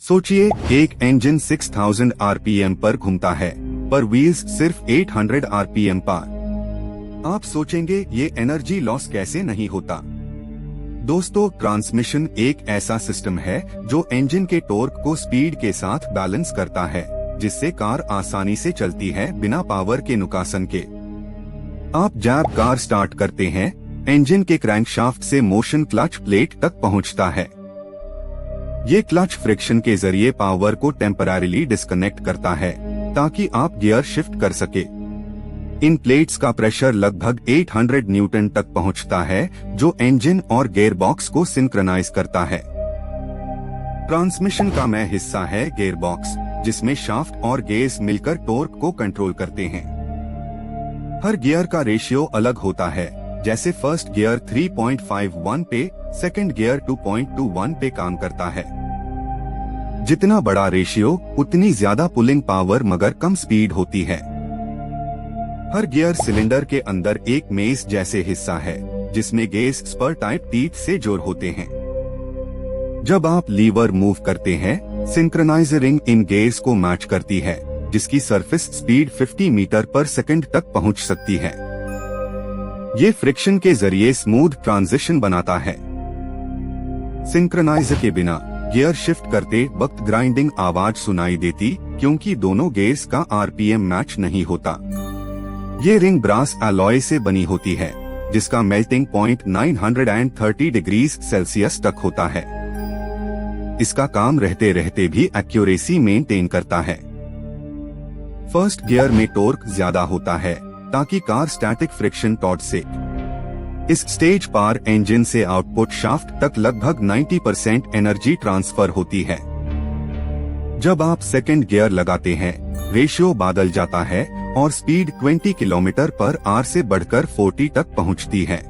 सोचिए, एक engine 6000 RPM पर घूमता है, पर व्हील्स सिर्फ 800 आरपीएम पर। आप सोचेंगे ये एनर्जी लॉस कैसे नहीं होता। दोस्तों, ट्रांसमिशन एक ऐसा सिस्टम है जो इंजन के टॉर्क को स्पीड के साथ बैलेंस करता है, जिससे कार आसानी से चलती है बिना पावर के नुकसान के। आप जब कार स्टार्ट करते हैं, इंजन के क्रैंकशाफ्ट से मोशन क्लच प्लेट तक पहुंचता है। ये क्लच फ्रिक्शन के जरिए पावर को टेम्पररीली डिस्कनेक्ट करता है ताकि आप गियर शिफ्ट कर सके। इन प्लेट्स का प्रेशर लगभग 800 न्यूटन तक पहुंचता है, जो इंजन और गियर बॉक्स को सिंक्रोनाइज करता है। ट्रांसमिशन का मेन हिस्सा है गियर बॉक्स, जिसमें शाफ्ट और गेयर्स मिलकर टॉर्क को कंट्रोल करते हैं। हर गियर का रेशियो अलग होता है, जैसे फर्स्ट गियर 3.51 पे, सेकंड गियर 2.21 पे काम करता है। जितना बड़ा रेशियो उतनी ज्यादा पुलिंग पावर मगर कम स्पीड होती है। हर गियर सिलेंडर के अंदर एक मेस जैसे हिस्सा है, जिसमें गेस स्पर टाइप टीथ से जोड़ होते हैं। जब आप लीवर मूव करते हैं, सिंक्रोनाइजरिंग इन गेयर्स को मैच करती है, जिसकी सरफेस स्पीड 50 मीटर पर सेकंड तक पहुंच सकती है। ये फ्रिक्शन के जरिए स्मूथ ट्रांजिशन बनाता है। सिंक्रोनाइजर के बिना गियर शिफ्ट करते वक्त ग्राइंडिंग आवाज सुनाई देती, क्योंकि दोनों गेयर्स का आरपीएम मैच नहीं होता। ये रिंग ब्रास अलॉय से बनी होती है, जिसका मेल्टिंग पॉइंट 930 डिग्री सेल्सियस तक होता है। इसका काम रहते रहते भी एक्यूरेसी मेंटेन करता है। फर्स्ट गियर में टॉर्क ज्यादा होता है ताकि कार स्टैटिक फ्रिक्शन टॉर्क से। इस स्टेज पर इंजन से आउटपुट शाफ्ट तक लगभग 90% एनर्जी ट्रांसफर होती है। जब आप सेकंड गियर लगाते हैं, रेशियो बदल जाता है और स्पीड 20 किलोमीटर पर आवर से बढ़कर 40 तक पहुंचती है।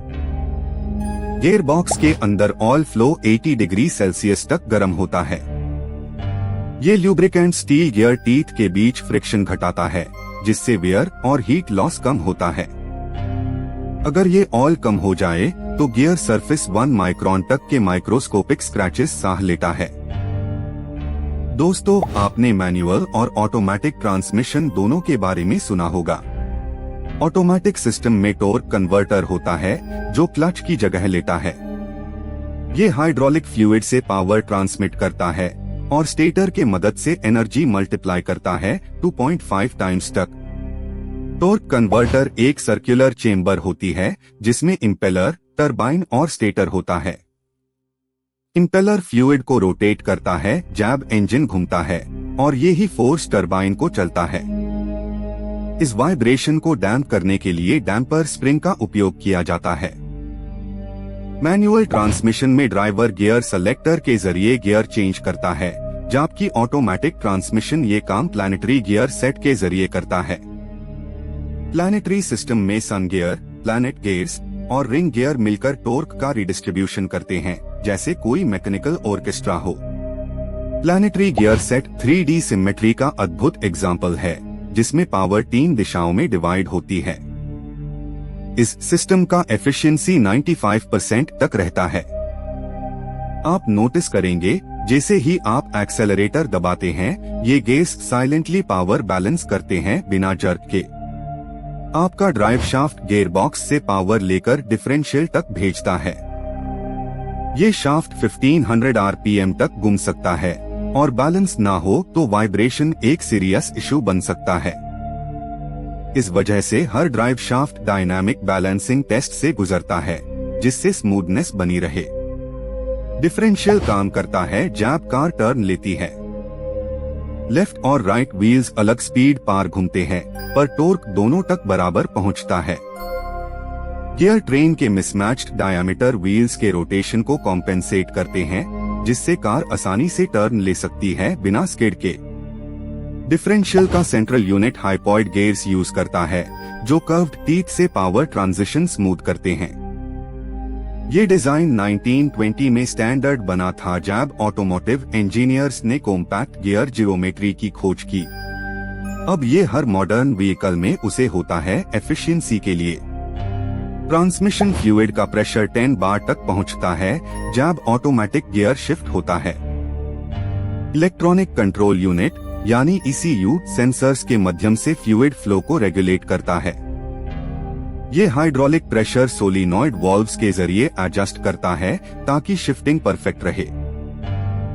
गियर बॉक्स के अंदर ऑयल फ्लो 80 डिग्री सेल्सियस तक गर्म होता है। ये ल्यूब्रिकेंट स्टील गियर टीथ के बीच फ्रिक्शन घटाता है, जिससे वेयर और हीट लॉस कम होता है। अगर ये ऑयल कम हो जाए तो गियर सरफेस 1 माइक्रोन तक के माइक्रोस्कोपिक स्क्रैचेस सह लेता है। दोस्तों, आपने मैनुअल और ऑटोमेटिक ट्रांसमिशन दोनों के बारे में सुना होगा। ऑटोमेटिक सिस्टम में टॉर्क कन्वर्टर होता है, जो क्लच की जगह लेता है। ये हाइड्रोलिक फ्लूइड से पावर ट्रांसमिट करता है और स्टेटर के मदद से एनर्जी मल्टीप्लाई करता है 2.5 टाइम्स तक। टॉर्क कन्वर्टर एक सर्कुलर चेम्बर होती है, जिसमें इम्पेलर, टरबाइन और स्टेटर होता है। इम्पेलर फ्लूइड को रोटेट करता है जब इंजन घूमता है, और ये ही फोर्स टरबाइन को चलता है। इस वाइब्रेशन को डैम्प करने के लिए डैम्पर स्प्रिंग का उपयोग किया जाता है। मैनुअल ट्रांसमिशन में ड्राइवर गियर सेलेक्टर के जरिए गियर चेंज करता है, जबकि ऑटोमेटिक ट्रांसमिशन ये काम प्लैनेटरी गियर सेट के जरिए करता है। प्लैनेटरी सिस्टम में सन गियर, प्लैनेट गियर्स और रिंग गियर मिलकर टॉर्क का रिडिस्ट्रीब्यूशन करते हैं, जैसे कोई मैकेनिकल ऑर्केस्ट्रा हो। Planetary gear set 3D symmetry का अद्भुत एग्जाम्पल है, जिसमें पावर 3 दिशाओं में डिवाइड होती है। इस सिस्टम का एफिशिएंसी 95% तक रहता है। आप नोटिस करेंगे, जैसे ही आप एक्सेलरेटर दबाते हैं, ये गेयर्स साइलेंटली पावर बैलेंस करते हैं बिना जर्क के। आपका ड्राइव शाफ्ट गियर बॉक्स से पावर लेकर डिफरेंशियल तक भेजता है। ये शाफ्ट 1500 आरपीएम तक घूम सकता है, और बैलेंस ना हो तो वाइब्रेशन एक सीरियस इशू बन सकता है। इस वजह से हर drive shaft dynamic balancing test से गुजरता है, जिससे स्मूथनेस बनी रहे। डिफरेंशियल काम करता है जब कार टर्न लेती है। लेफ्ट और राइट व्हील्स अलग स्पीड पर घूमते हैं, पर टॉर्क दोनों तक बराबर पहुंचता है। गियर ट्रेन के मिसमैच्ड डायामीटर व्हील्स के रोटेशन को कॉम्पेंसेट करते हैं, जिससे कार आसानी से टर्न ले सकती है बिना स्किड के। डिफरेंशियल का सेंट्रल यूनिट हाइपॉइड गियर्स यूज करता है, जो कर्व्ड टीथ से पावर ट्रांजिशन स्मूथ करते हैं। ये डिजाइन 1920 में स्टैंडर्ड बना था, जब ऑटोमोटिव इंजीनियर्स ने कॉम्पैक्ट गियर जियोमेट्री की खोज की। अब ये हर मॉडर्न व्हीकल में उसे होता है एफिशिएंसी के लिए। ट्रांसमिशन फ्लूइड का प्रेशर 10 बार तक पहुंचता है जब ऑटोमेटिक गियर शिफ्ट होता है। इलेक्ट्रॉनिक कंट्रोल यूनिट यानी ECU सेंसर्स के माध्यम से फ्लूइड फ्लो को रेगुलेट करता है। ये हाइड्रोलिक प्रेशर सोलिनॉइड वॉल्व्स के जरिए एडजस्ट करता है ताकि शिफ्टिंग परफेक्ट रहे।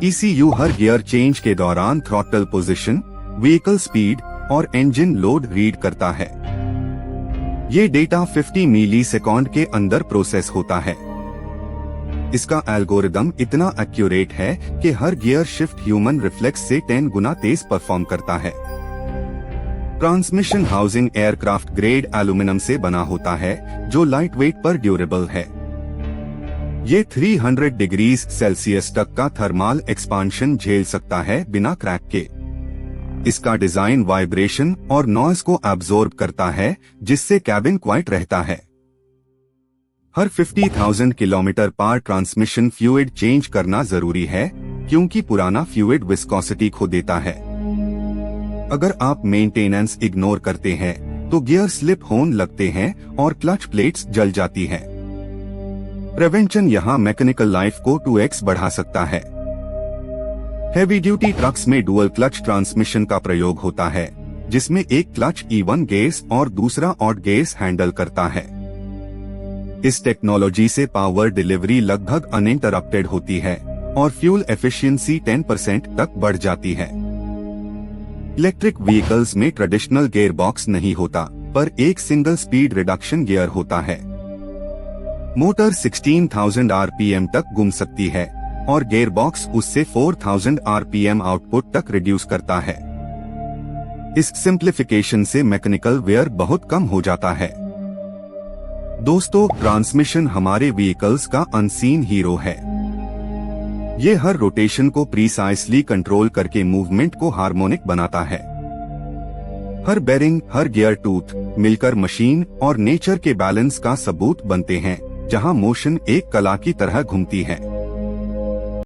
ECU हर गियर चेंज के दौरान थ्रॉटल पोजीशन, व्हीकल स्पीड और इंजन लोड रीड करता है। ये डेटा 50 मिलीसेकंड के अंदर प्रोसेस होता है। इसका एल्गोरिदम इतना एक्यूरेट है कि हर गियर शिफ्ट ह्यूमन रिफ्लेक्स से 10 गुना तेज परफॉर्म करता है। Transmission housing aircraft grade aluminium से बना होता है जो लाइट वेट पर ड्यूरेबल है। ये 300 डिग्री सेल्सियस तक का थर्मल एक्सपांशन झेल सकता है बिना क्रैक के। इसका डिजाइन वाइब्रेशन और नॉइज को एब्जॉर्ब करता है जिससे कैबिन क्वाइट रहता है। हर 50,000 किलोमीटर पर ट्रांसमिशन फ्लूइड चेंज करना जरूरी है क्योंकि पुराना फ्लूइड विस्कोसिटी खो देता है। अगर आप मेंटेनेंस इग्नोर करते हैं तो गियर स्लिप होने लगते हैं और क्लच प्लेट्स जल जाती हैं। प्रिवेंशन यहाँ मैकेनिकल लाइफ को 2x बढ़ा सकता है। हैवी ड्यूटी ट्रक्स में डुअल क्लच ट्रांसमिशन का प्रयोग होता है जिसमें एक क्लच E1 गेयर्स और दूसरा ऑड गेयर्स हैंडल करता है। इस टेक्नोलॉजी से पावर डिलीवरी लगभग अनइंटरप्टेड होती है और फ्यूल एफिशिएंसी 10% तक बढ़ जाती है। इलेक्ट्रिक व्हीकल्स में ट्रेडिशनल गियर बॉक्स नहीं होता पर एक सिंगल स्पीड रिडक्शन गियर होता है। मोटर 16,000 RPM तक घूम सकती है और गियर बॉक्स उससे 4,000 RPM आउटपुट तक रिड्यूस करता है। इस सिंप्लीफिकेशन से मैकेनिकल वेयर बहुत कम हो जाता है। दोस्तों, ट्रांसमिशन हमारे व्हीकल्स का अनसीन हीरो है। ये हर रोटेशन को प्रीसाइसली कंट्रोल करके मूवमेंट को हार्मोनिक बनाता है। हर बेरिंग, हर गियर टूथ मिलकर मशीन और नेचर के बैलेंस का सबूत बनते हैं जहां मोशन एक कला की तरह घूमती है।